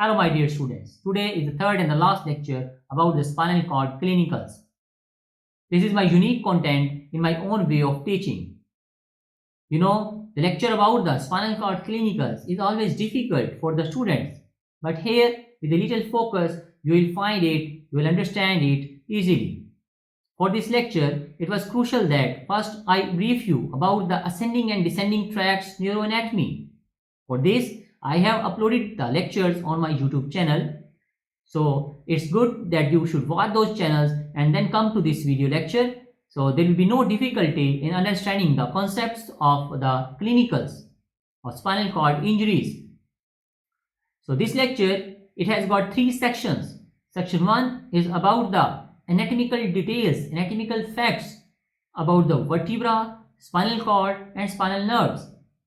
Hello my dear students, today is the third and the last lecture about the spinal cord clinicals. This is my unique content in my own way of teaching. You know, the lecture about the spinal cord clinicals is always difficult for the students, but here with a little focus you will find it, you will understand it easily. For this lecture, it was crucial that first I brief you about the ascending and descending tracts NeuroAnatomy. For this, I have uploaded the lectures on my YouTube channel. So it's good that you should watch those channels and then come to this video lecture. So there will be no difficulty in understanding the concepts of the clinicals of spinal cord injuries. So this lecture, it has got three sections. Section 1 is about the anatomical details, anatomical facts about the vertebra, spinal cord and spinal nerves.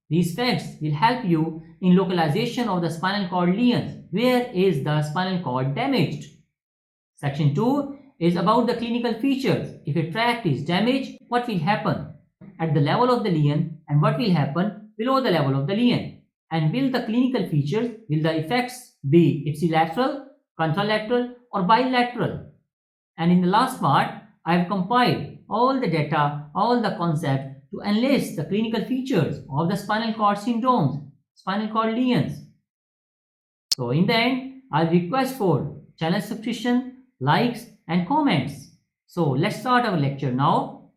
These facts will help you in localization of the spinal cord lesions. Where is the spinal cord damaged? Section 2 is about the clinical features. If a tract is damaged, what will happen at the level of the lesion and what will happen below the level of the lesion? And will the clinical features, will the effects be ipsilateral, contralateral or bilateral? And in the last part, I have compiled all the data, all the concepts to enlist the clinical features of the spinal cord syndromes, spinal cord lesions. So in the end, I'll request for channel subscription, likes and comments. So let's start our lecture now.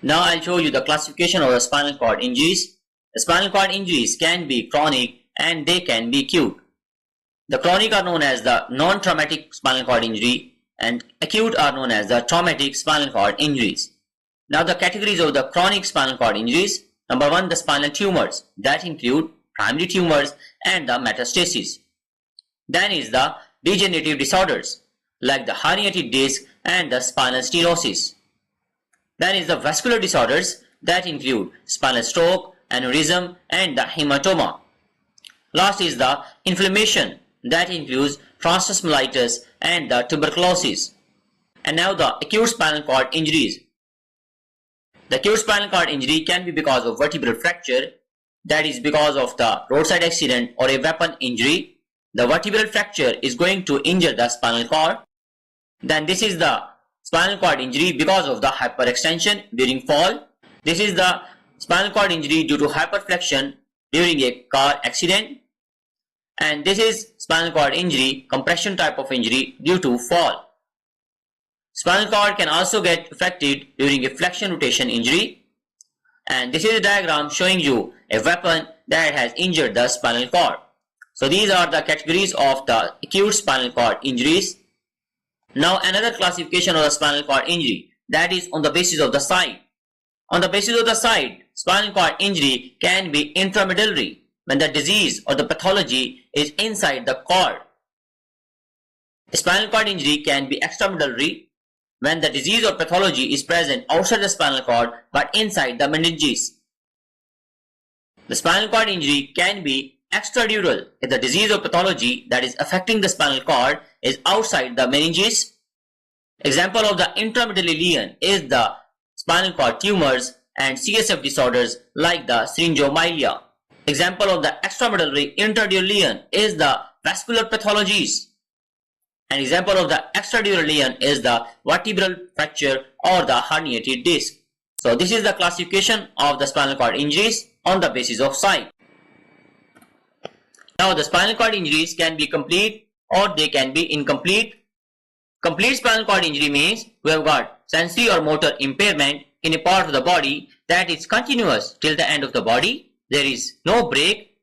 Now I'll show you the classification of the spinal cord injuries. The spinal cord injuries can be chronic and they can be acute. The chronic are known as the non-traumatic spinal cord injury and acute are known as the traumatic spinal cord injuries. Now the categories of the chronic spinal cord injuries. Number 1, the spinal tumors that include primary tumors and the metastases. Then is the degenerative disorders like the herniated disc and the spinal stenosis. Then is the vascular disorders that include spinal stroke, aneurysm and the hematoma. Last is the inflammation that includes transverse myelitis and the tuberculosis. And now the acute spinal cord injuries. The acute spinal cord injury can be because of vertebral fracture, that is because of the roadside accident or a weapon injury. The vertebral fracture is going to injure the spinal cord. Then this is the spinal cord injury because of the hyperextension during fall. This is the spinal cord injury due to hyperflexion during a car accident. And this is spinal cord injury, compression type of injury due to fall. Spinal cord can also get affected during a flexion rotation injury. And this is a diagram showing you a weapon that has injured the spinal cord. So these are the categories of the acute spinal cord injuries. Now another classification of the spinal cord injury, that is on the basis of the site. On the basis of the site, spinal cord injury can be intramedullary when the disease or the pathology is inside the cord. Spinal cord injury can be extramedullary when the disease or pathology is present outside the spinal cord but inside the meninges. The spinal cord injury can be extradural if the disease or pathology that is affecting the spinal cord is outside the meninges. Example of the intramedullary lesion is the spinal cord tumors and CSF disorders like the syringomyelia. Example of the extramedullary intradural lesion is the vascular pathologies. An example of the extradural lesion is the vertebral fracture or the herniated disc. So this is the classification of the spinal cord injuries on the basis of site. Now the spinal cord injuries can be complete or they can be incomplete. Complete spinal cord injury means we have got sensory or motor impairment in a part of the body that is continuous till the end of the body. There is no break.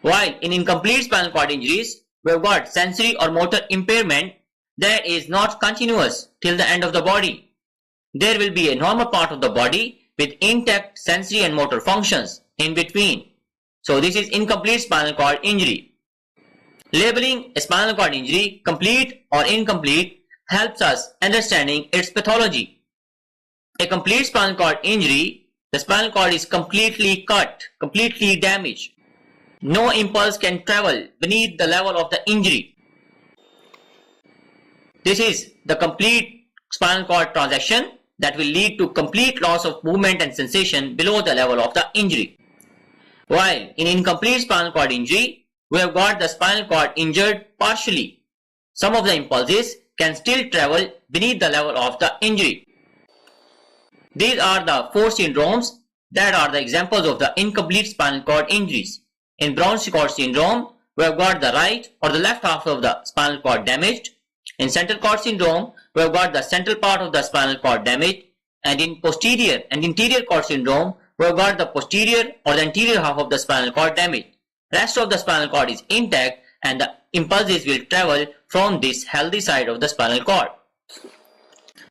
While in incomplete spinal cord injuries, we have got sensory or motor impairment that is not continuous till the end of the body. There will be a normal part of the body with intact sensory and motor functions in between. So this is incomplete spinal cord injury. Labeling a spinal cord injury complete or incomplete helps us understanding its pathology. A complete spinal cord injury, the spinal cord is completely cut, completely damaged. No impulse can travel beneath the level of the injury. This is the complete spinal cord transaction that will lead to complete loss of movement and sensation below the level of the injury. While in incomplete spinal cord injury, we have got the spinal cord injured partially. Some of the impulses can still travel beneath the level of the injury. These are the 4 syndromes that are the examples of the incomplete spinal cord injuries. In Brown's cord syndrome, we have got the right or the left half of the spinal cord damaged. In central cord syndrome, we have got the central part of the spinal cord damaged. And in posterior and interior cord syndrome, we have got the posterior or the anterior half of the spinal cord damaged. Rest of the spinal cord is intact and the impulses will travel from this healthy side of the spinal cord.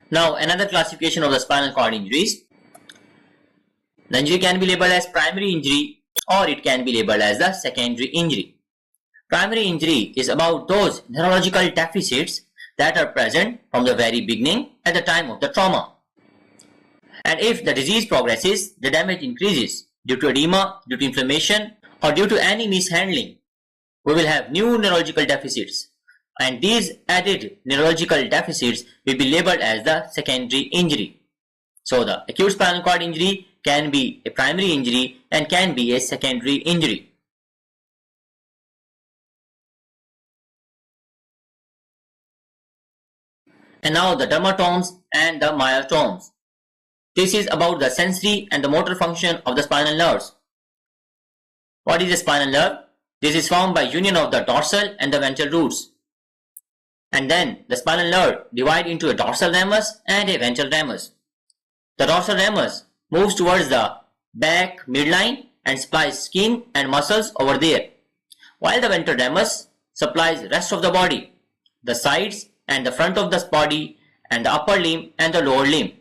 Now another classification of the spinal cord injuries. The injury can be labeled as primary injury or it can be labeled as the secondary injury. Primary injury is about those neurological deficits that are present from the very beginning at the time of the trauma. And if the disease progresses, the damage increases due to edema, due to inflammation or due to any mishandling. We will have new neurological deficits and these added neurological deficits will be labeled as the secondary injury. So the acute spinal cord injury can be a primary injury and can be a secondary injury. And now the dermatomes and the myotomes. This is about the sensory and the motor function of the spinal nerves. What is a spinal nerve? This is formed by union of the dorsal and the ventral roots. And then the spinal nerve divides into a dorsal ramus and a ventral ramus. The dorsal ramus moves towards the back midline and supplies skin and muscles over there, while the ventral ramus supplies rest of the body, the sides and the front of the body and the upper limb and the lower limb.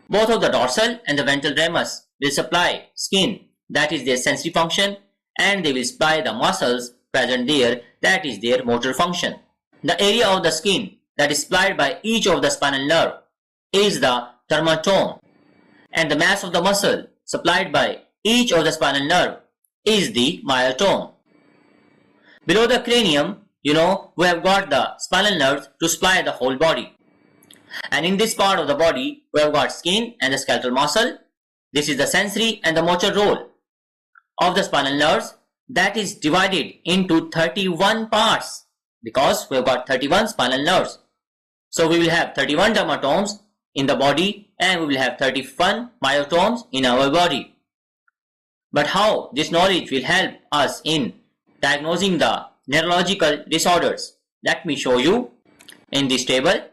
Both of the dorsal and the ventral ramus will supply skin, that is their sensory function, and they will supply the muscles present there, that is their motor function. The area of the skin that is supplied by each of the spinal nerve is the dermatome, and the mass of the muscle supplied by each of the spinal nerve is the myotome. Below the cranium, we have got the spinal nerves to supply the whole body. And in this part of the body, we have got skin and the skeletal muscle. This is the sensory and the motor role of the spinal nerves that is divided into 31 parts because we have got 31 spinal nerves. So we will have 31 dermatomes in the body and we will have 31 myotomes in our body. But how this knowledge will help us in diagnosing the neurological disorders? Let me show you in this table.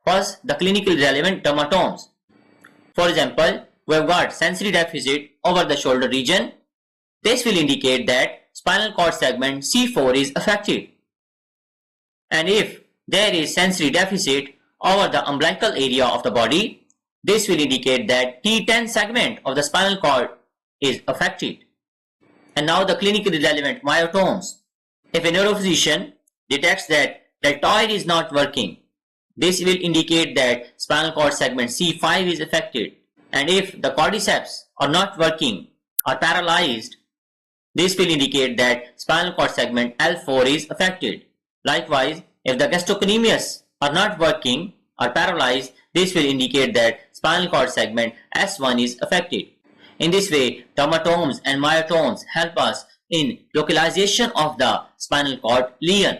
First, the clinically relevant dermatomes. For example, we have got sensory deficit over the shoulder region. This will indicate that spinal cord segment C4 is affected. And if there is sensory deficit over the umbilical area of the body, this will indicate that T10 segment of the spinal cord is affected. And now the clinically relevant myotomes. If a neurophysician detects that deltoid is not working, this will indicate that spinal cord segment C5 is affected. And if the cordyceps are not working or paralyzed, this will indicate that spinal cord segment L4 is affected. Likewise, if the gastrocnemius are not working or paralyzed, this will indicate that spinal cord segment S1 is affected. In this way, dermatomes and myotomes help us in localization of the spinal cord lesion.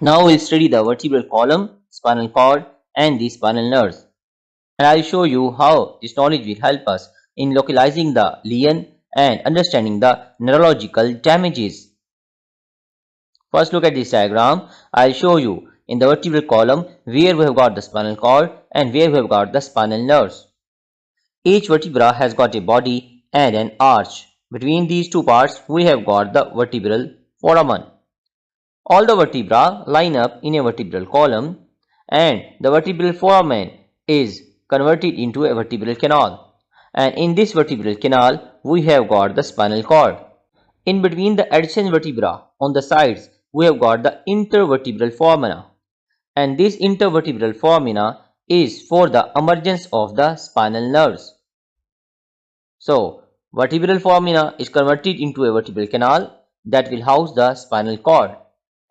Now we'll study the vertebral column, spinal cord and the spinal nerves. And I'll show you how this knowledge will help us in localizing the lesion and understanding the neurological damages. First, look at this diagram. I'll show you in the vertebral column where we have got the spinal cord and where we have got the spinal nerves. Each vertebra has got a body and an arch. Between these two parts, we have got the vertebral foramen. All the vertebrae line up in a vertebral column and the vertebral foramen is converted into a vertebral canal. And in this vertebral canal, we have got the spinal cord. In between the adjacent vertebra on the sides, we have got the intervertebral foramina. And this intervertebral foramina is for the emergence of the spinal nerves. So, vertebral foramina is converted into a vertebral canal that will house the spinal cord.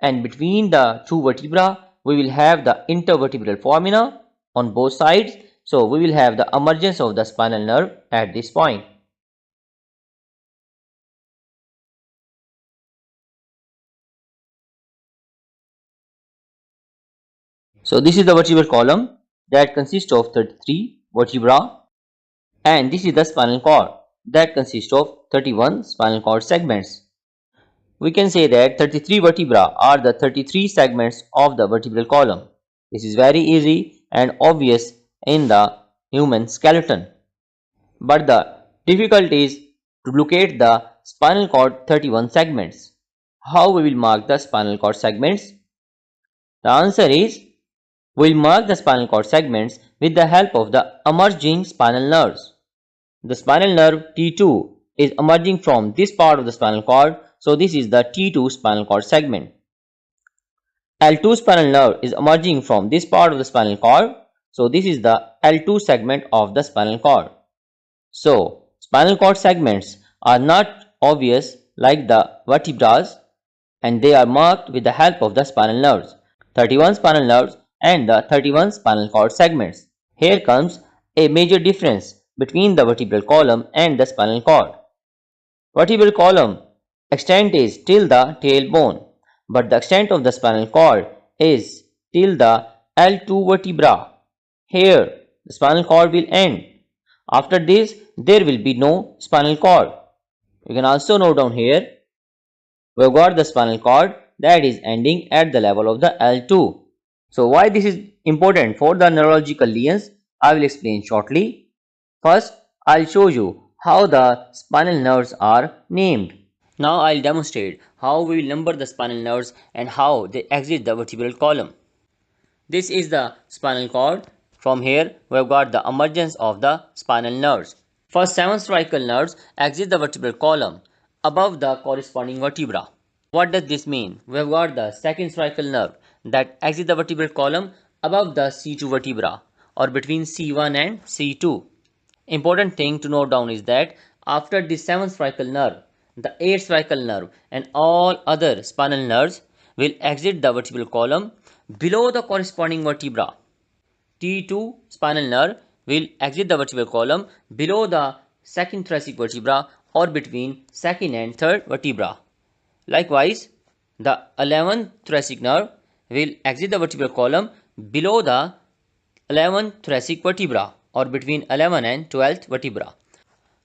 and between the two vertebra we will have the intervertebral foramina on both sides. So we will have the emergence of the spinal nerve at this point. So this is the vertebral column that consists of 33 vertebra, and this is the spinal cord that consists of 31 spinal cord segments. We can say that 33 vertebra are the 33 segments of the vertebral column. This is very easy and obvious in the human skeleton. But the difficulty is to locate the spinal cord 31 segments. How we will mark the spinal cord segments? The answer is we will mark the spinal cord segments with the help of the emerging spinal nerves. The spinal nerve T2 is emerging from this part of the spinal cord, so this is the T2 spinal cord segment. L2 spinal nerve is emerging from this part of the spinal cord, so this is the L2 segment of the spinal cord. So, spinal cord segments are not obvious like the vertebrae, and they are marked with the help of the spinal nerves, 31 spinal nerves and the 31 spinal cord segments. Here comes a major difference between the vertebral column and the spinal cord. Vertebral column extent is till the tailbone, but the extent of the spinal cord is till the L2 vertebra. Here, the spinal cord will end. After this, there will be no spinal cord. You can also note down here, we have got the spinal cord that is ending at the level of the L2. So why this is important for the neurological lesions, I will explain shortly. First, I will show you how the spinal nerves are named. Now I will demonstrate how we will number the spinal nerves and how they exit the vertebral column. This is the spinal cord. From here, we have got the emergence of the spinal nerves. First 7 strical nerves exit the vertebral column above the corresponding vertebra. What does this mean? We have got the second strical nerve that exits the vertebral column above the C2 vertebra or between C1 and C2. Important thing to note down is that after the 7th strical nerve, the 8th strical nerve and all other spinal nerves will exit the vertebral column below the corresponding vertebra. T2 spinal nerve will exit the vertebral column below the 2nd thoracic vertebra or between 2nd and 3rd vertebra. Likewise, the 11th thoracic nerve will exit the vertebral column below the 11th thoracic vertebra or between 11 and 12th vertebra.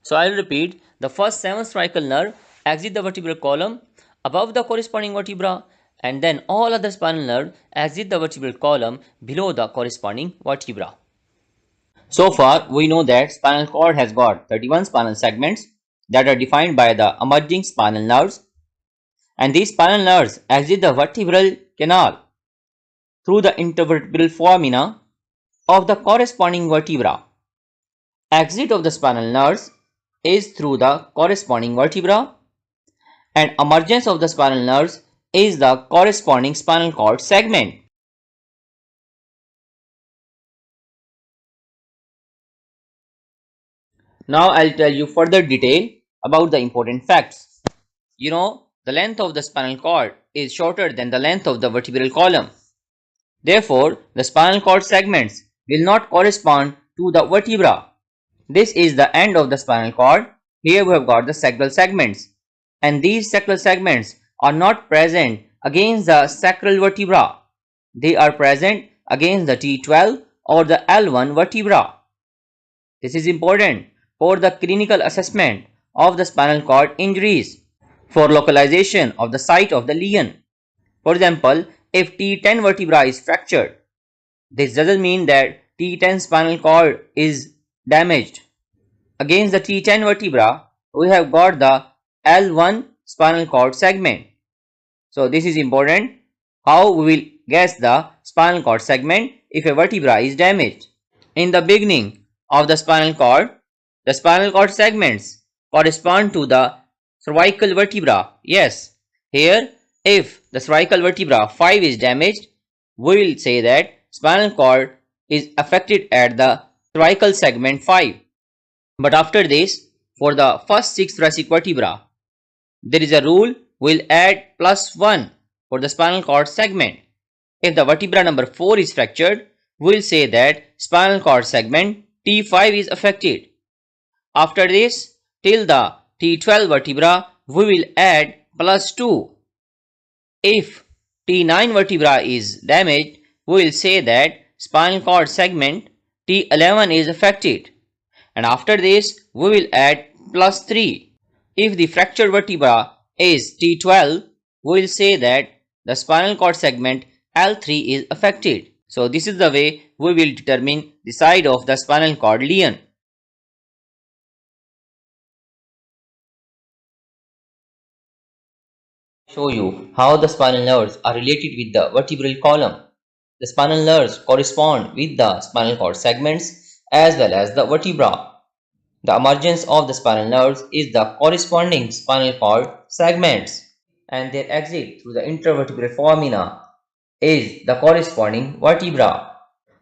So I will repeat, the first 7 strical nerve exit the vertebral column above the corresponding vertebra, and then all other spinal nerves exit the vertebral column below the corresponding vertebra. So far we know that spinal cord has got 31 spinal segments that are defined by the emerging spinal nerves, and these spinal nerves exit the vertebral canal through the intervertebral foramina of the corresponding vertebra. Exit of the spinal nerves is through the corresponding vertebra, and emergence of the spinal nerves is the corresponding spinal cord segment. Now I'll tell you further detail about the important facts. You know, the length of the spinal cord is shorter than the length of the vertebral column. Therefore, the spinal cord segments will not correspond to the vertebra. This is the end of the spinal cord. Here we have got the sacral segments, and these sacral segments are not present against the sacral vertebra. They are present against the T12 or the L1 vertebra. This is important for the clinical assessment of the spinal cord injuries, for localization of the site of the lesion. For example, if T10 vertebra is fractured, this doesn't mean that T10 spinal cord is damaged. Against the T10 vertebra, we have got the L1 spinal cord segment. So this is important, how we will guess the spinal cord segment if a vertebra is damaged. In the beginning of the spinal cord segments correspond to the cervical vertebra. Yes, here if the cervical vertebra 5 is damaged, we will say that spinal cord is affected at the cervical segment 5. But after this, for the first 6 thoracic vertebra, there is a rule, we will add +1 for the spinal cord segment. If the vertebra number 4 is fractured, we will say that spinal cord segment T5 is affected. After this, till the T12 vertebra, we will add plus 2. If T9 vertebra is damaged, we will say that spinal cord segment T11 is affected. And after this, we will add plus 3. If the fractured vertebra is T12, we will say that the spinal cord segment L3 is affected. So this is the way we will determine the side of the spinal cord lesion. Show you how the spinal nerves are related with the vertebral column. The spinal nerves correspond with the spinal cord segments as well as the vertebra. The emergence of the spinal nerves is the corresponding spinal cord segments, and their exit through the intervertebral foramina is the corresponding vertebra.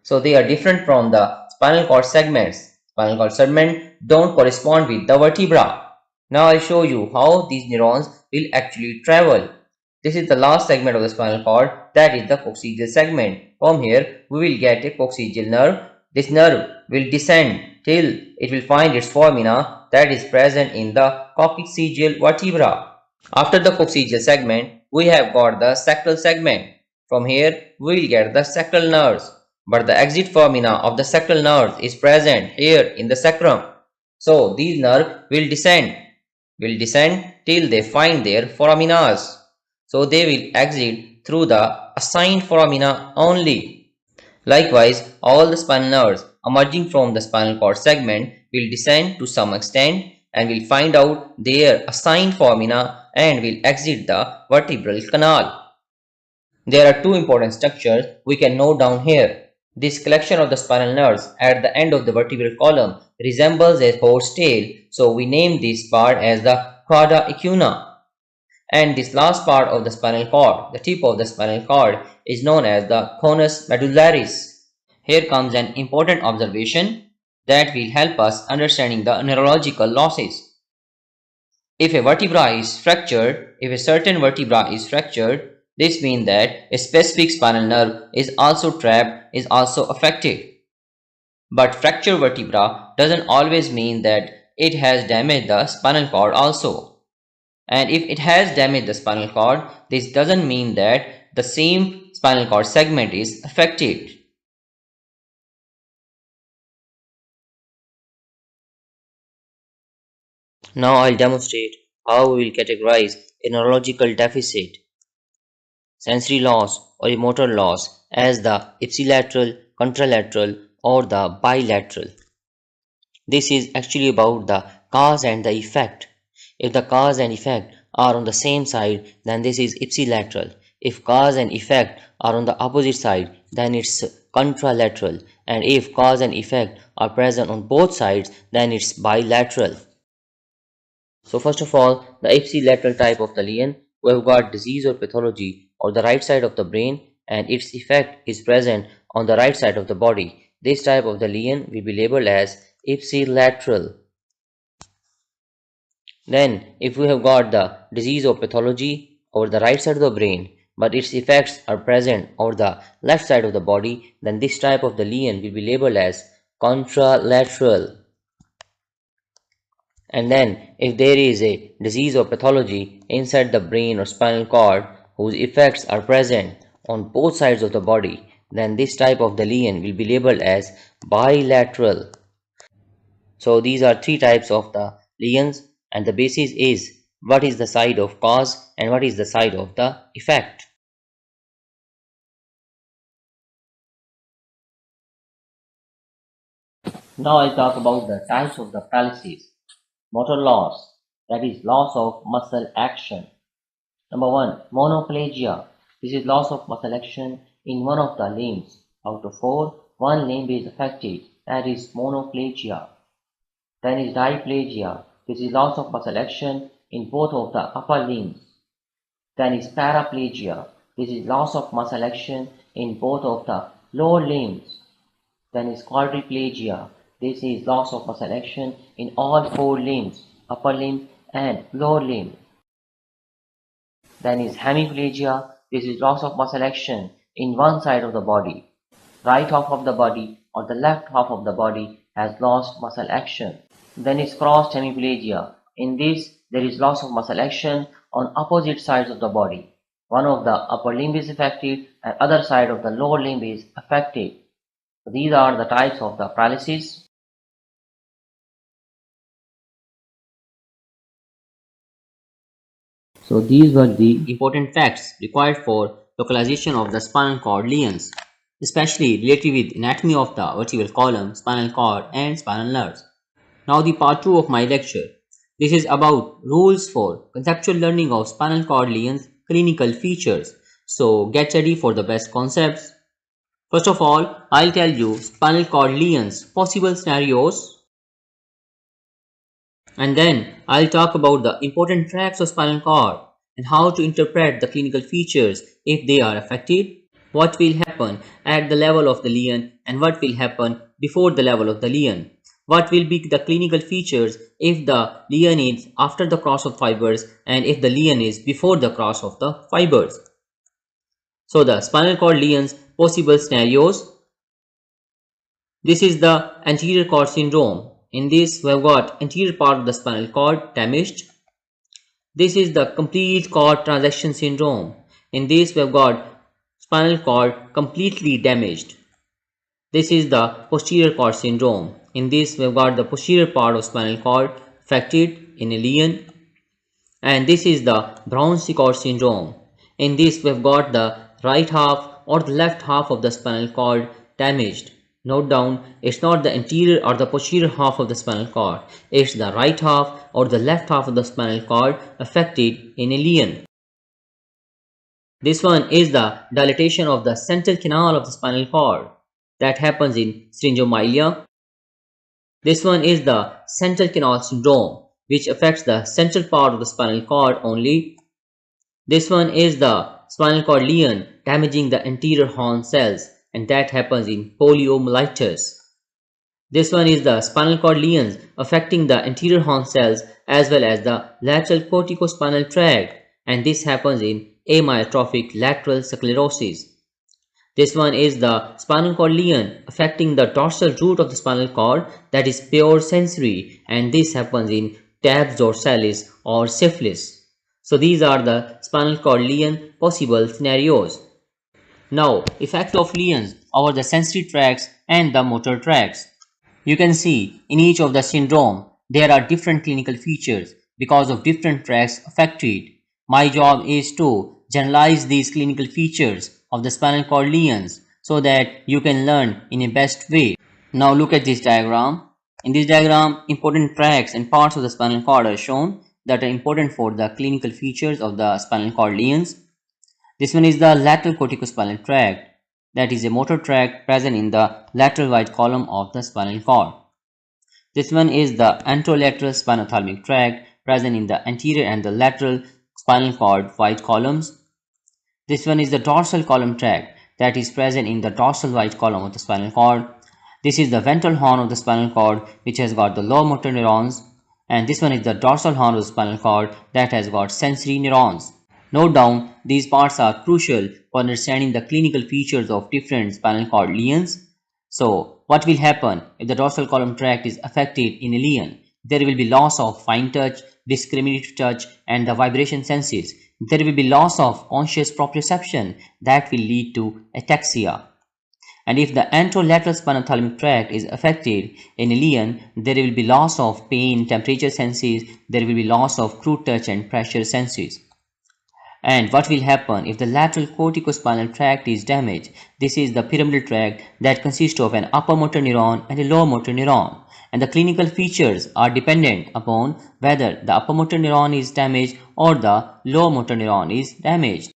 So they are different from the spinal cord segments. Spinal cord segments don't correspond with the vertebra. Now I'll show you how these neurons will actually travel. This is the last segment of the spinal cord, that is the coccygeal segment. From here we will get a coccygeal nerve. This nerve will descend till it will find its foramina that is present in the coccygeal vertebra. After the coccygeal segment, we have got the sacral segment. From here we will get the sacral nerves, but the exit foramina of the sacral nerves is present here in the sacrum. So these nerves will descend till they find their foraminas. So they will exit through the assigned foramina only. Likewise, all the spinal nerves emerging from the spinal cord segment will descend to some extent and will find out their assigned foramina and will exit the vertebral canal. There are two important structures we can note down here. This collection of the spinal nerves at the end of the vertebral column resembles a horse tail, so we name this part as the cauda equina. And this last part of the spinal cord, the tip of the spinal cord, is known as the conus medullaris. Here comes an important observation that will help us understanding the neurological losses. If a vertebra is fractured, if a certain vertebra is fractured, this means that a specific spinal nerve is also trapped, is also affected. But fractured vertebra doesn't always mean that it has damaged the spinal cord also. And if it has damaged the spinal cord, this doesn't mean that the same spinal cord segment is affected. Now I'll demonstrate how we will categorize a neurological deficit, sensory loss or a motor loss as the ipsilateral, contralateral or the bilateral. This is actually about the cause and the effect. If the cause and effect are on the same side, then this is ipsilateral. If cause and effect are on the opposite side, then it's contralateral. And if cause and effect are present on both sides, then it's bilateral. So first of all, the ipsilateral type of the lesion, we have got disease or pathology on the right side of the brain and its effect is present on the right side of the body. This type of the lesion will be labeled as ipsilateral. Then, if we have got the disease or pathology over the right side of the brain, but its effects are present over the left side of the body, then this type of the lesion will be labeled as contralateral. And then, if there is a disease or pathology inside the brain or spinal cord whose effects are present on both sides of the body, then this type of the lesion will be labeled as bilateral. So these are three types of the lesions, and the basis is what is the side of cause and what is the side of the effect. Now I'll talk about the types of the paralysis. Motor loss, that is loss of muscle action. Number 1, monoplegia. This is loss of muscle action in one of the limbs. Out of 4, one limb is affected, that is monoplegia. Then is diplegia. This is loss of muscle action in both of the upper limbs. Then is paraplegia. This is loss of muscle action in both of the lower limbs. Then is quadriplegia. This is loss of muscle action in all 4 limbs, upper limb and lower limb. Then is hemiplegia. this is loss of muscle action in one side of the body. Right half of the body or the left half of the body has lost muscle action. Then is crossed hemiplegia. In this, there is loss of muscle action on opposite sides of the body. One of the upper limb is affected and other side of the lower limb is affected. So these are the types of the paralysis. So these were the important facts required for localization of the spinal cord lesions, especially related with anatomy of the vertebral column, spinal cord and spinal nerves. Now the part 2 of my lecture. This is about rules for conceptual learning of spinal cord lesions, clinical features. So get ready for the best concepts. First of all, I'll tell you spinal cord lesions, possible scenarios, and then I'll talk about the important tracts of spinal cord and how to interpret the clinical features if they are affected, what will happen at the level of the lesion and what will happen before the level of the lesion, what will be the clinical features if the lesion is after the cross of fibers and if the lesion is before the cross of the fibers. So the spinal cord lesions, possible scenarios. This is the anterior cord syndrome. In this, we have got anterior part of the spinal cord damaged. This is the complete cord transaction syndrome. In this, we have got spinal cord completely damaged. This is the posterior cord syndrome. In this, we have got the posterior part of spinal cord affected in a lesion. And this is the Brown-Séquard cord syndrome. In this, we have got the right half or the left half of the spinal cord damaged. Note down, it's not the anterior or the posterior half of the spinal cord. It's the right half or the left half of the spinal cord affected in a lesion. This one is the dilatation of the central canal of the spinal cord that happens in syringomyelia. This one is the central canal syndrome, which affects the central part of the spinal cord only. This one is the spinal cord lesion damaging the anterior horn cells, and that happens in poliomyelitis. This one is the spinal cord lesions affecting the anterior horn cells as well as the lateral corticospinal tract, and this happens in amyotrophic lateral sclerosis. This one is the spinal cord lesion affecting the dorsal root of the spinal cord, that is pure sensory, and this happens in tabes dorsalis or syphilis. So these are the spinal cord lesion possible scenarios. Now, effect of lesions over the sensory tracts and the motor tracts. You can see in each of the syndrome there are different clinical features because of different tracts affected. My job is to generalize these clinical features of the spinal cord lesions so that you can learn in a best way. Now look at this diagram. In this diagram, important tracts and parts of the spinal cord are shown that are important for the clinical features of the spinal cord lesions. This one is the lateral corticospinal tract, that is a motor tract present in the lateral white column of the spinal cord. This one is the anterolateral spinothalamic tract present in the anterior and the lateral spinal cord white columns. This one is the dorsal column tract that is present in the dorsal white column of the spinal cord. This is the ventral horn of the spinal cord which has got the low motor neurons, and this one is the dorsal horn of the spinal cord that has got sensory neurons. Note down, these parts are crucial for understanding the clinical features of different spinal cord lesions. So, what will happen if the dorsal column tract is affected in a lesion? There will be loss of fine touch, discriminative touch, and the vibration senses. There will be loss of conscious proprioception that will lead to ataxia. And if the anterolateral spinothalamic tract is affected in a lesion, there will be loss of pain, temperature senses, there will be loss of crude touch and pressure senses. And what will happen if the lateral corticospinal tract is damaged? This is the pyramidal tract that consists of an upper motor neuron and a lower motor neuron. And the clinical features are dependent upon whether the upper motor neuron is damaged or the lower motor neuron is damaged.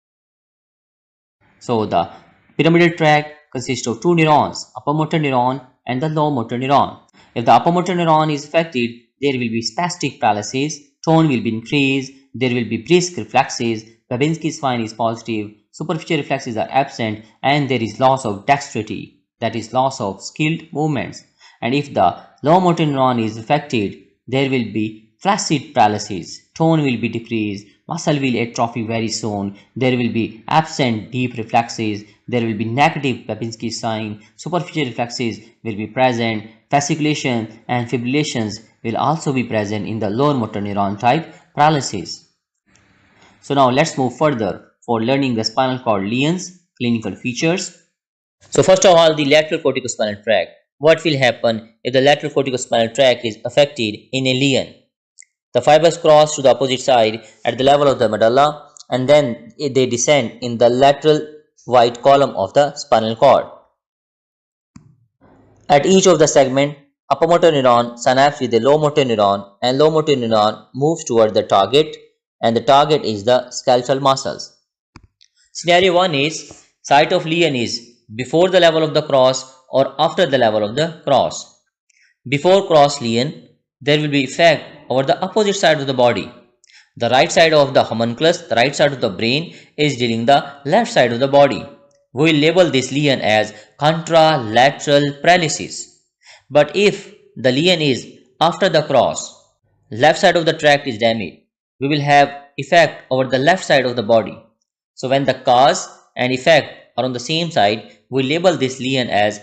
So the pyramidal tract consists of two neurons, upper motor neuron and the lower motor neuron. If the upper motor neuron is affected, there will be spastic paralysis, tone will be increased, there will be brisk reflexes, Babinski's spine is positive, superficial reflexes are absent, and there is loss of dexterity, that is loss of skilled movements. And if the lower motor neuron is affected, there will be flaccid paralysis, tone will be decreased, muscle will atrophy very soon. There will be absent deep reflexes. There will be negative Babinski sign. Superficial reflexes will be present. Fasciculation and fibrillations will also be present in the lower motor neuron type paralysis. So now let's move further for learning the spinal cord lesions, clinical features. So first of all, the lateral corticospinal tract. What will happen if the lateral corticospinal tract is affected in a lesion? The fibers cross to the opposite side at the level of the medulla, and then they descend in the lateral white column of the spinal cord. At each of the segment, upper motor neuron synapse with the low motor neuron, and low motor neuron moves toward the target, and the target is the skeletal muscles. Scenario 1 is site of lesion is before the level of the cross or after the level of the cross. Before cross lesion, there will be effect over the opposite side of the body. The right side of the homunculus, the right side of the brain is dealing the left side of the body. We will label this lesion as contralateral paralysis. But if the lesion is after the cross, left side of the tract is damaged, we will have effect over the left side of the body. So when the cause and effect are on the same side, we label this lesion as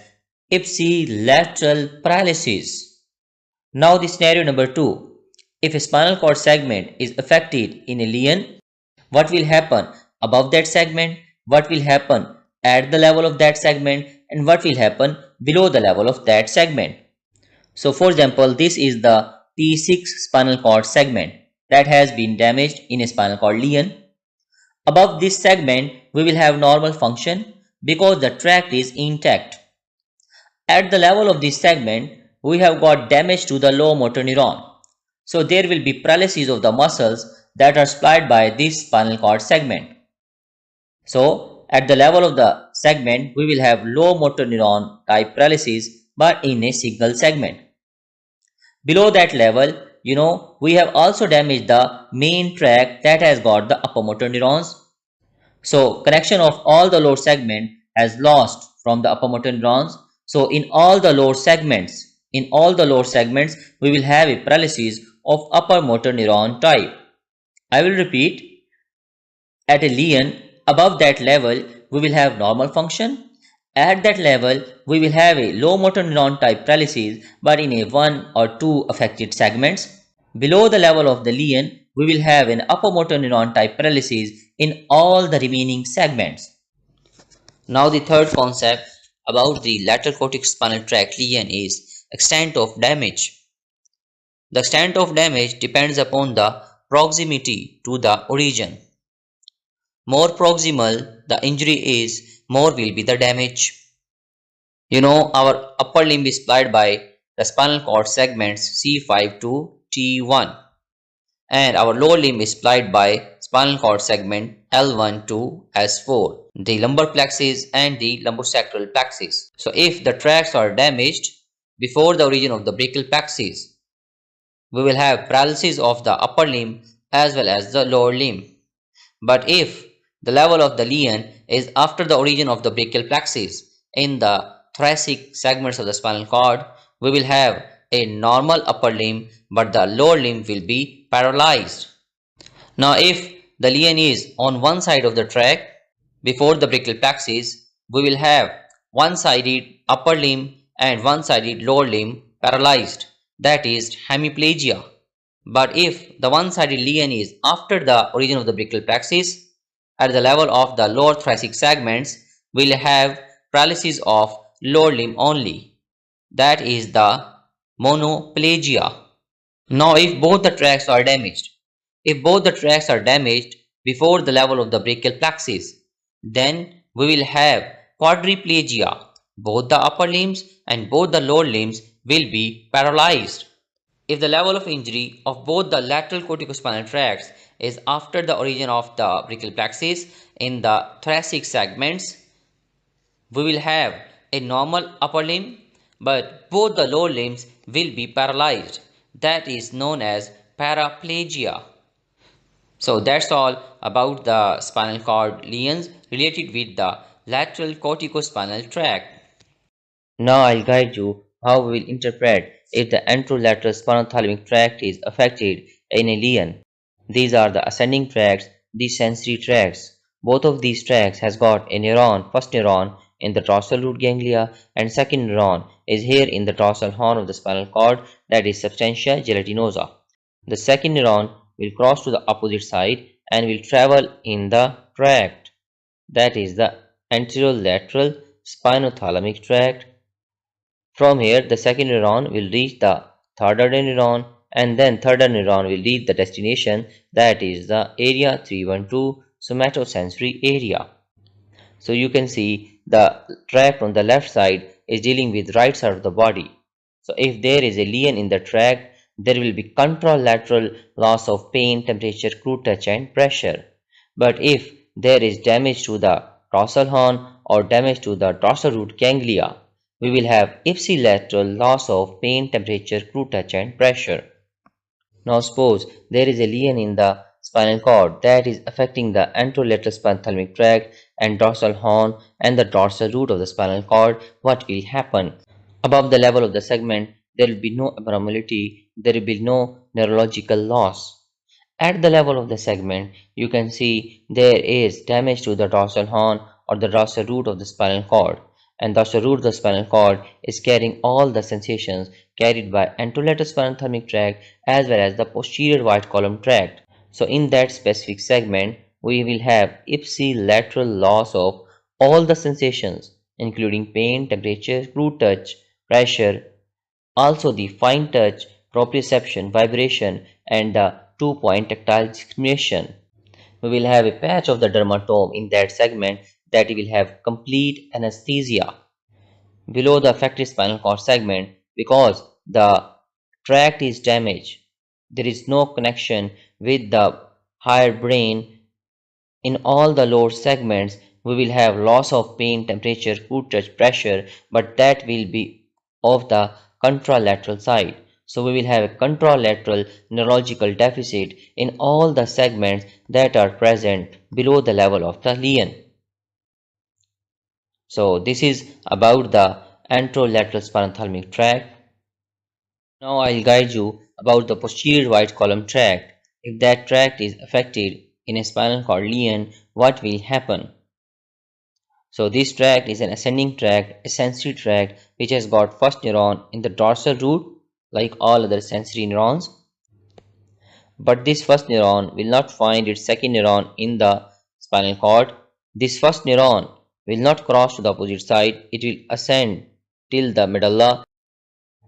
ipsilateral paralysis. Now the scenario number 2. If a spinal cord segment is affected in a lesion, what will happen above that segment, what will happen at the level of that segment, and what will happen below the level of that segment. So for example, this is the T6 spinal cord segment that has been damaged in a spinal cord lesion. Above this segment, we will have normal function because the tract is intact. At the level of this segment, we have got damage to the low motor neuron. So there will be paralysis of the muscles that are supplied by this spinal cord segment. So at the level of the segment, we will have low motor neuron type paralysis but in a single segment. Below that level, we have also damaged the main tract that has got the upper motor neurons. So connection of all the lower segment has lost from the upper motor neurons. So in all the lower segments, we will have a paralysis of upper motor neuron type. I will repeat. At a lesion, above that level, we will have normal function. At that level, we will have a low motor neuron type paralysis but in a 1 or 2 affected segments. Below the level of the lesion, we will have an upper motor neuron type paralysis in all the remaining segments. Now the third concept about the lateral corticospinal tract lesion is extent of damage. The extent of damage depends upon the proximity to the origin. More proximal the injury is, more will be the damage. Our upper limb is supplied by the spinal cord segments C5 to T1, and our lower limb is supplied by spinal cord segment L1 to S4, the lumbar plexus and the lumbosacral plexus. So if the tracts are damaged before the origin of the brachial plexus, we will have paralysis of the upper limb as well as the lower limb. But if the level of the lesion is after the origin of the brachial plexus in the thoracic segments of the spinal cord, we will have a normal upper limb but the lower limb will be paralyzed. Now if the lesion is on one side of the tract before the brachial plexus, we will have one-sided upper limb and one-sided lower limb paralyzed, that is hemiplegia. But if the one-sided lesion is after the origin of the brachial plexus, at the level of the lower thoracic segments, we will have paralysis of lower limb only, that is the monoplegia. Now if both the tracts are damaged, before the level of the brachial plexus, then we will have quadriplegia. Both the upper limbs and both the lower limbs will be paralyzed. If the level of injury of both the lateral corticospinal tracts is after the origin of the brachial plexus in the thoracic segments, we will have a normal upper limb but both the lower limbs will be paralyzed, that is known as paraplegia. So that's all about the spinal cord lesions related with the lateral corticospinal tract. Now I'll guide you how we will interpret if the anterolateral spinothalamic tract is affected in a lesion. These are the ascending tracts, the sensory tracts. Both of these tracts has got a neuron, first neuron in the dorsal root ganglia and second neuron is here in the dorsal horn of the spinal cord, that is substantia gelatinosa. The second neuron will cross to the opposite side and will travel in the tract, that is the anterolateral spinothalamic tract. From here, the second neuron will reach the third order neuron, and then third order neuron will reach the destination, that is the area 312 somatosensory area. So you can see the tract on the left side is dealing with right side of the body. So if there is a lesion in the tract, there will be contralateral loss of pain, temperature, crude touch and pressure. But if there is damage to the dorsal horn or damage to the dorsal root ganglia, we will have ipsilateral loss of pain, temperature, crude touch and pressure. Now suppose there is a lesion in the spinal cord that is affecting the anterolateral spinothalamic tract and dorsal horn and the dorsal root of the spinal cord. What will happen? Above the level of the segment, there will be no abnormality, there will be no neurological loss. At the level of the segment, you can see there is damage to the dorsal horn or the dorsal root of the spinal cord, and dorsal root of the spinal cord is carrying all the sensations carried by anterolateral spinothalamic tract as well as the posterior white column tract. So in that specific segment, we will have ipsilateral loss of all the sensations including pain, temperature, crude touch, pressure, also the fine touch, proprioception, vibration and the two-point tactile discrimination. We will have a patch of the dermatome in that segment that will have complete anesthesia. Below the affected spinal cord segment, because the tract is damaged, there is no connection with the higher brain. In all the lower segments, we will have loss of pain, temperature, crude touch, pressure, but that will be of the contralateral side. So we will have a contralateral neurological deficit in all the segments that are present below the level of the lesion. So this is about the anterolateral spinothalamic tract. Now I'll guide you about the posterior white column tract. If that tract is affected in a spinal cord lesion, what will happen? So this tract is an ascending tract, a sensory tract which has got first neuron in the dorsal root like all other sensory neurons. But this first neuron will not find its second neuron in the spinal cord. This first neuron will not cross to the opposite side. It will ascend till the medulla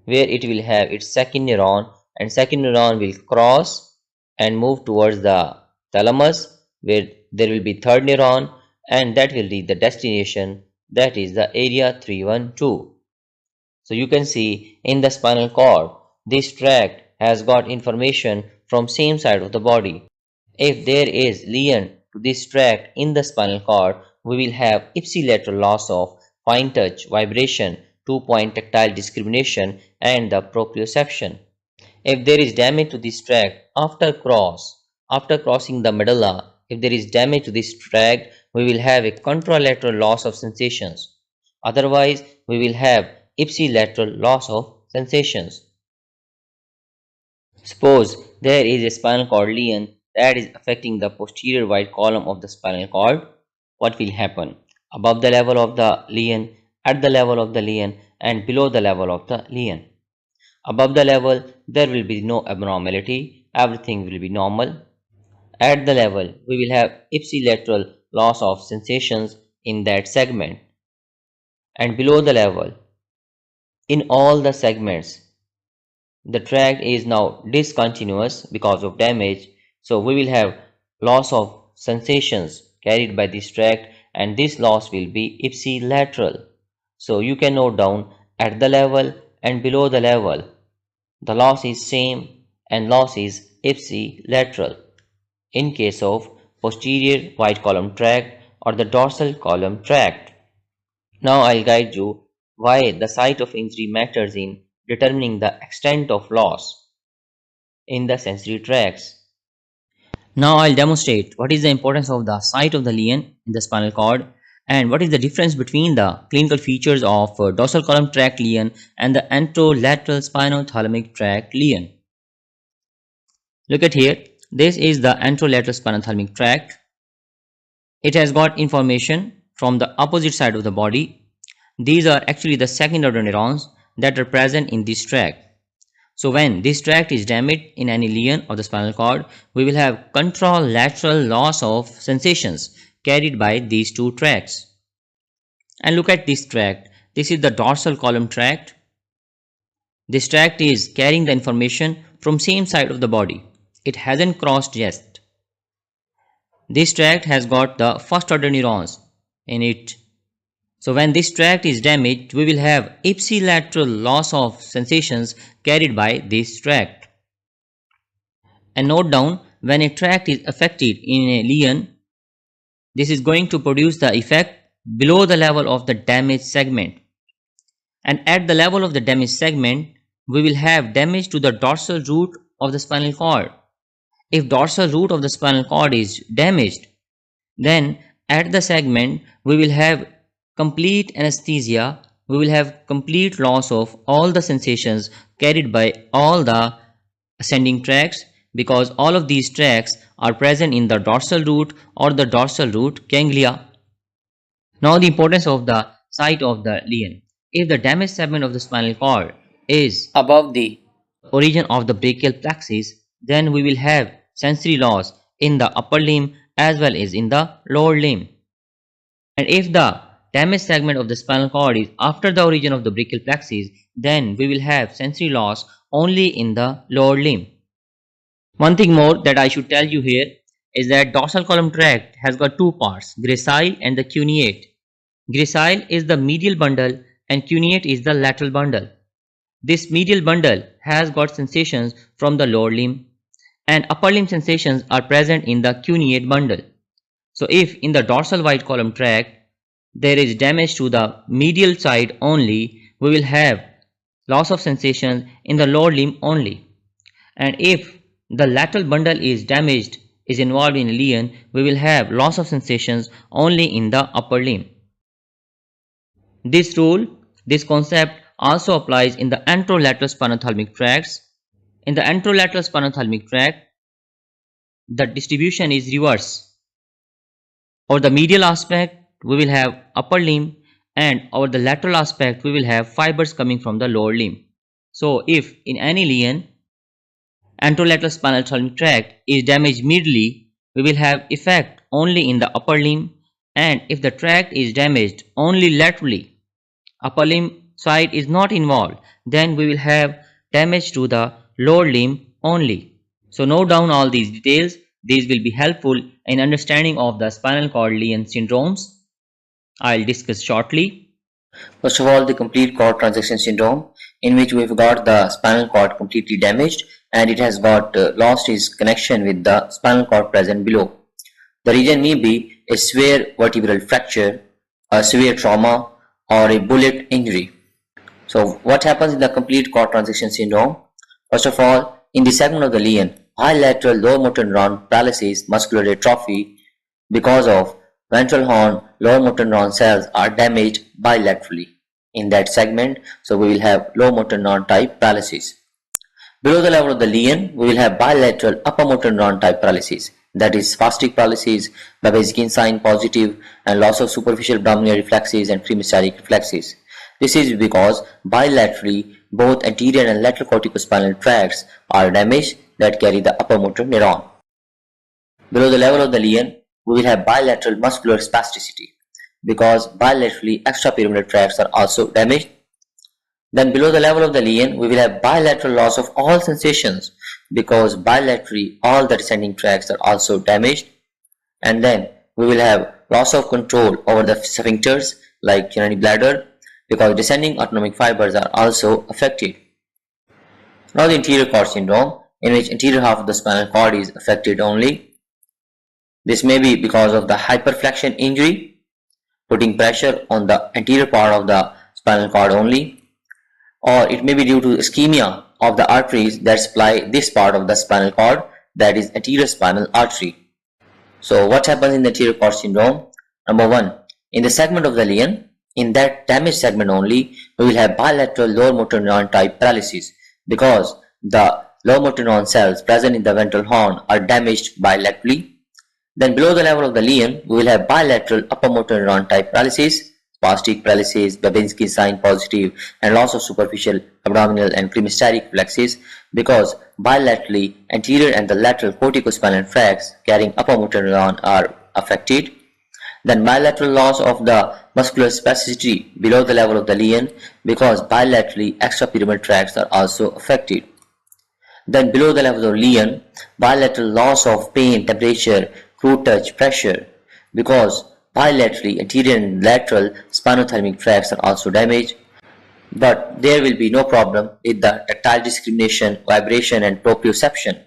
where it will have its second neuron, and second neuron will cross and move towards the thalamus where there will be third neuron and that will reach the destination, that is the area 312. So you can see in the spinal cord this tract has got information from same side of the body. If there is lesion to this tract in the spinal cord, we will have ipsilateral loss of fine touch, vibration, two-point tactile discrimination and the proprioception. If there is damage to this tract after crossing the medulla, if there is damage to this tract, we will have a contralateral loss of sensations. Otherwise, we will have ipsilateral loss of sensations. Suppose there is a spinal cord lesion that is affecting the posterior white column of the spinal cord. What will happen? Above the level of the lesion, at the level of the lesion, and below the level of the lesion. Above the level, there will be no abnormality, everything will be normal. At the level, we will have ipsilateral loss of sensations in that segment. And below the level, in all the segments, the tract is now discontinuous because of damage. So we will have loss of sensations carried by this tract and this loss will be ipsilateral. So you can note down at the level and below the level, the loss is same and loss is ipsilateral in case of posterior white column tract or the dorsal column tract. Now I'll guide you why the site of injury matters in determining the extent of loss in the sensory tracts. Now I'll demonstrate what is the importance of the site of the lesion in the spinal cord and what is the difference between the clinical features of dorsal column tract lesion and the anterolateral spinothalamic tract lesion. Look at here. This is the anterolateral spinothalamic tract. It has got information from the opposite side of the body. These are actually the second order neurons that are present in this tract. So when this tract is damaged in any lesion of the spinal cord, we will have contralateral loss of sensations carried by these two tracts. And look at this tract. This is the dorsal column tract. This tract is carrying the information from same side of the body. It hasn't crossed yet. This tract has got the first order neurons in it. So when this tract is damaged, we will have ipsilateral loss of sensations carried by this tract. And note down, when a tract is affected in a lesion, this is going to produce the effect below the level of the damaged segment. And at the level of the damaged segment, we will have damage to the dorsal root of the spinal cord. If dorsal root of the spinal cord is damaged, then at the segment we will have complete anesthesia, we will have complete loss of all the sensations carried by all the ascending tracts, because all of these tracts are present in the dorsal root or the dorsal root ganglia. Now the importance of the site of the lesion. If the damaged segment of the spinal cord is above the origin of the brachial plexus, then we will have sensory loss in the upper limb as well as in the lower limb. And if the damaged segment of the spinal cord is after the origin of the brachial plexus, then we will have sensory loss only in the lower limb. One thing more that I should tell you here is that dorsal column tract has got two parts, gracile and the cuneate. Gracile is the medial bundle and cuneate is the lateral bundle. This medial bundle has got sensations from the lower limb, and upper limb sensations are present in the cuneate bundle. So if in the dorsal white column tract there is damage to the medial side only, we will have loss of sensation in the lower limb only. And if the lateral bundle is damaged, is involved in a lesion, we will have loss of sensations only in the upper limb. This rule, this concept also applies in the anterolateral spinothalamic tracts. In the anterolateral spinothalamic tract, the distribution is reverse. Over the medial aspect, we will have upper limb, and over the lateral aspect, we will have fibers coming from the lower limb. So if in any lesion, anterolateral spinothalamic tract is damaged medially, we will have effect only in the upper limb, and if the tract is damaged only laterally, upper limb side is not involved, then we will have damage to the lower limb only. So note down all these details. These will be helpful in understanding of the spinal cord lesion syndromes. I'll discuss shortly. First of all, the complete cord transaction syndrome, in which we have got the spinal cord completely damaged and it has got lost its connection with the spinal cord present below. The reason may be a severe vertebral fracture, a severe trauma, or a bullet injury. So what happens in the complete cord transaction syndrome? First of all, in the segment of the lesion, bilateral lower motor neuron paralysis, muscular atrophy, because of ventral horn lower motor neuron cells are damaged bilaterally in that segment, so we will have low motor neuron type paralysis. Below the level of the lesion, we will have bilateral upper motor neuron type paralysis, that is spastic paralysis, Babinski sign positive, and loss of superficial abdominal reflexes and premenstrual reflexes. This is because bilaterally both anterior and lateral corticospinal tracts are damaged that carry the upper motor neuron. Below the level of the lesion, we will have bilateral muscular spasticity because bilaterally extrapyramidal tracts are also damaged. Then below the level of the lesion, we will have bilateral loss of all sensations because bilaterally all the descending tracts are also damaged. And then we will have loss of control over the sphincters like urinary bladder because descending autonomic fibers are also affected. Now the anterior cord syndrome, in which anterior half of the spinal cord is affected only. This may be because of the hyperflexion injury, putting pressure on the anterior part of the spinal cord only, or it may be due to ischemia of the arteries that supply this part of the spinal cord, that is anterior spinal artery. So what happens in the anterior cord syndrome? Number 1, in the segment of the lesion, in that damaged segment only, we will have bilateral lower motor neuron type paralysis because the low motor neuron cells present in the ventral horn are damaged bilaterally. Then below the level of the lesion, we will have bilateral upper motor neuron type paralysis, spastic paralysis, Babinski sign positive, and loss of superficial abdominal and cremasteric reflexes because bilaterally anterior and the lateral corticospinal tracts carrying upper motor neuron are affected. Then bilateral loss of the muscular spasticity below the level of the lesion because bilaterally extrapyramidal tracts are also affected. Then below the level of lesion, bilateral loss of pain, temperature, crude touch, pressure because bilaterally anterior and lateral spinothalamic tracts are also damaged. But there will be no problem with the tactile discrimination, vibration and proprioception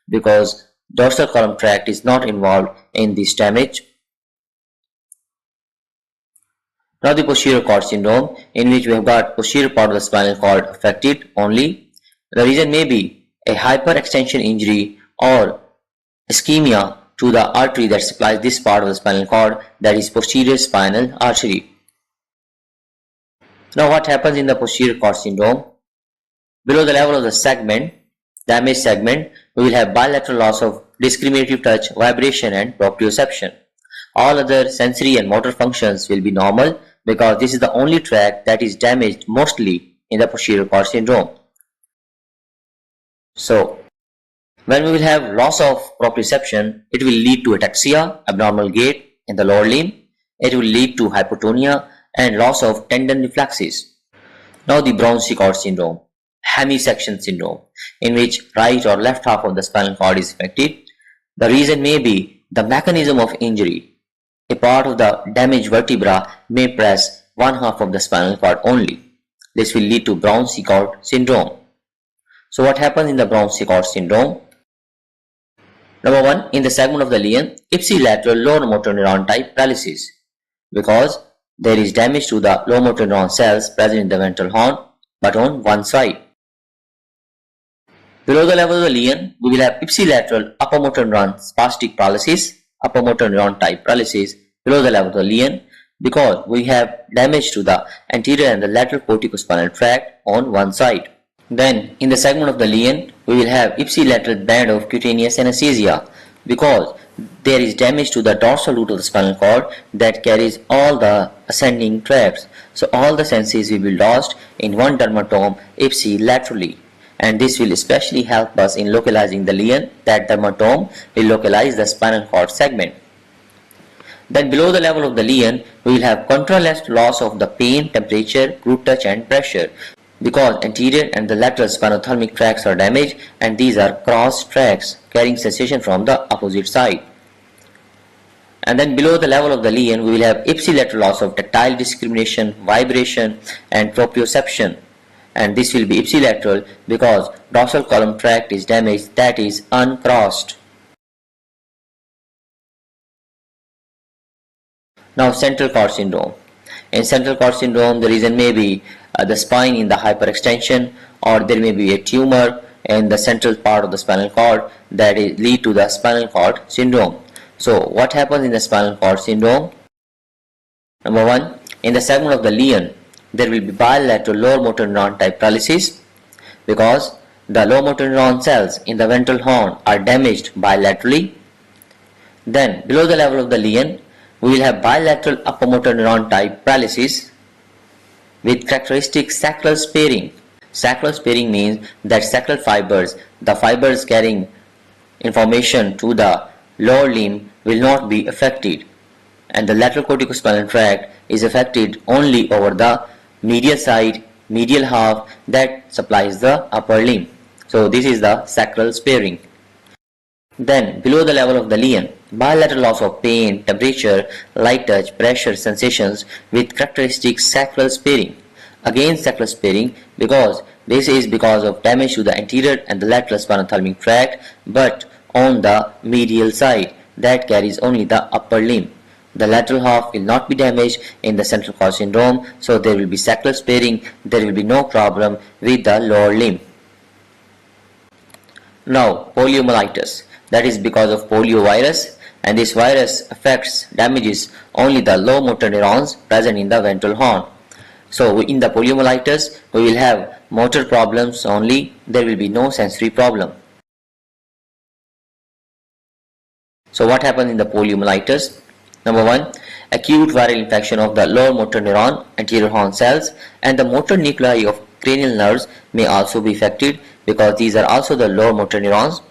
because dorsal column tract is not involved in this damage. Now the posterior cord syndrome, in which we have got posterior part of the spinal cord affected only. The reason may be a hyperextension injury or ischemia to the artery that supplies this part of the spinal cord, that is posterior spinal artery. Now what happens in the posterior cord syndrome? Below the level of the segment, damaged segment, we will have bilateral loss of discriminative touch, vibration and proprioception. All other sensory and motor functions will be normal because this is the only tract that is damaged mostly in the posterior cord syndrome. So, when we will have loss of proprioception, it will lead to ataxia, abnormal gait in the lower limb. It will lead to hypotonia and loss of tendon reflexes. Now the Brown-Séquard cord syndrome, hemisection syndrome, in which right or left half of the spinal cord is affected. The reason may be the mechanism of injury. A part of the damaged vertebra may press one half of the spinal cord only. This will lead to Brown-Séquard syndrome. So what happens in the Brown-Séquard syndrome? Number 1, in the segment of the lesion, ipsilateral lower motor neuron type paralysis because there is damage to the lower motor neuron cells present in the ventral horn but on one side. Below the level of the lesion, we will have ipsilateral upper motor neuron spastic paralysis, upper motor neuron type paralysis below the level of the lesion because we have damage to the anterior and the lateral corticospinal tract on one side. Then in the segment of the lesion, we will have ipsilateral band of cutaneous anesthesia because there is damage to the dorsal root of the spinal cord that carries all the ascending tracts. So all the senses will be lost in one dermatome ipsilaterally. And this will especially help us in localizing the lesion. That dermatome will localize the spinal cord segment. Then below the level of the lesion, we will have contrast loss of the pain, temperature, crude touch and pressure because anterior and the lateral spinothalamic tracts are damaged and these are cross tracts carrying sensation from the opposite side. And then below the level of the lesion, we will have ipsilateral loss of tactile discrimination, vibration and proprioception. And this will be ipsilateral because dorsal column tract is damaged, that is uncrossed. Now central cord syndrome. In central cord syndrome, the reason may be the spine in the hyperextension or there may be a tumor in the central part of the spinal cord that is lead to the spinal cord syndrome. So what happens in the spinal cord syndrome? Number 1, in the segment of the lesion, there will be bilateral lower motor neuron type paralysis because the lower motor neuron cells in the ventral horn are damaged bilaterally. Then below the level of the lesion, we will have bilateral upper motor neuron type paralysis with characteristic sacral sparing. Sacral sparing means that sacral fibers, the fibers carrying information to the lower limb, will not be affected, and the lateral corticospinal tract is affected only over the medial side, medial half that supplies the upper limb. So this is the sacral sparing. Then below the level of the lesion, bilateral loss of pain, temperature, light touch, pressure, sensations with characteristic sacral sparing. Again sacral sparing because this is because of damage to the anterior and the lateral spinothalamic tract but on the medial side that carries only the upper limb. The lateral half will not be damaged in the central cord syndrome, so there will be sacral sparing, there will be no problem with the lower limb. Now poliomyelitis, that is because of poliovirus, and this virus affects, damages only the low motor neurons present in the ventral horn. So in the poliomyelitis, we will have motor problems only, there will be no sensory problem. So what happens in the poliomyelitis? Number 1, acute viral infection of the lower motor neuron, anterior horn cells, and the motor nuclei of cranial nerves may also be affected because these are also the lower motor neurons.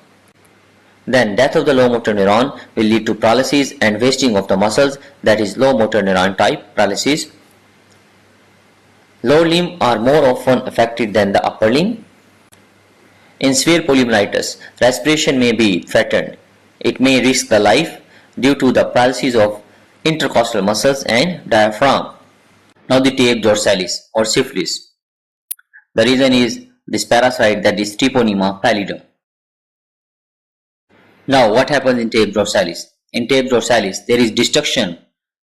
Then death of the low motor neuron will lead to paralysis and wasting of the muscles, that is low motor neuron type paralysis. Lower limb are more often affected than the upper limb. In severe poliomyelitis, respiration may be threatened. It may risk the life due to the paralysis of intercostal muscles and diaphragm. Now the tape dorsalis or syphilis. The reason is this parasite, that is Treponema pallidum. Now what happens in tape dorsalis? In tape dorsalis, there is destruction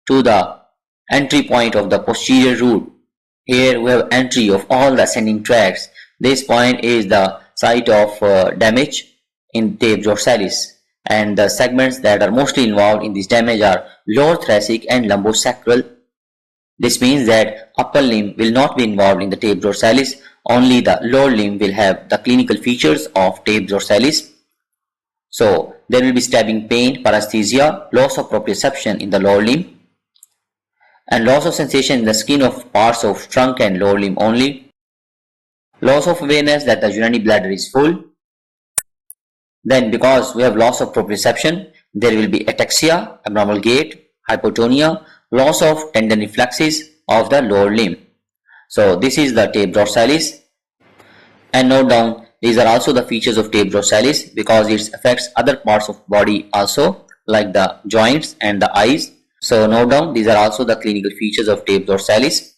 to the entry point of the posterior root. Here we have entry of all the ascending tracts. This point is the site of damage in tape dorsalis, and the segments that are mostly involved in this damage are lower thoracic and lumbosacral. This means that upper limb will not be involved in the tape dorsalis, only the lower limb will have the clinical features of tape dorsalis. So there will be stabbing pain, paresthesia, loss of proprioception in the lower limb, and loss of sensation in the skin of parts of trunk and lower limb only. Loss of awareness that the urinary bladder is full. Then because we have loss of proprioception, there will be ataxia, abnormal gait, hypotonia, loss of tendon reflexes of the lower limb. So this is the tape dorsalis. And note down, these are also the features of tape dorsalis because it affects other parts of body also, like the joints and the eyes. So note down, these are also the clinical features of tape dorsalis.